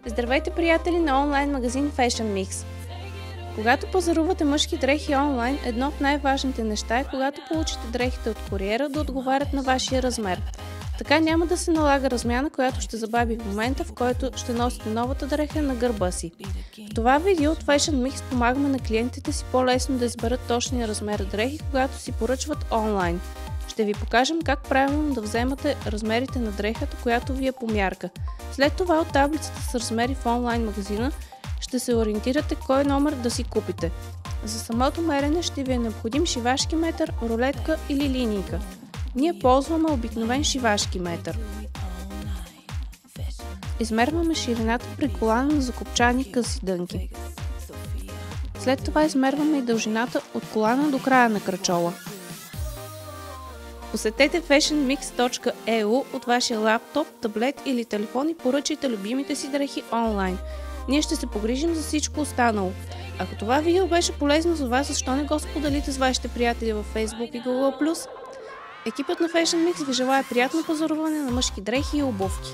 Здравейте, приятели на онлайн магазин Fashion Mix! Когато пазарувате мъжки дрехи онлайн, едно от най-важните неща е, когато получите дрехите от куриера, да отговарят на вашия размер. Така няма да се налага размяна, която ще забави в момента, в който ще носите новата дреха на гърба си. В това видео от Fashion Mix помагаме на клиентите си по-лесно да изберат точния размер дрехи, когато си поръчват онлайн. Ще ви покажем как правилно да вземате размерите на дрехата, която ви е по мярка. След това от таблицата с размери в онлайн магазина ще се ориентирате кой номер да си купите. За самото мерене ще ви е необходим шивашки метър, рулетка или линийка. Ние ползваме обикновен шивашки метър. Измерваме ширината при колана на закопчани къси дънки. След това измерваме и дължината от колана до края на крачола. Посетете fashionmix.eu от вашия лаптоп, таблет или телефон и поръчайте любимите си дрехи онлайн. Ние ще се погрижим за всичко останало. Ако това видео беше полезно за вас, защо не го споделите с вашите приятели във Facebook и Google+? Екипът на Fashion Mix ви желая приятно пазаруване на мъжки дрехи и обувки.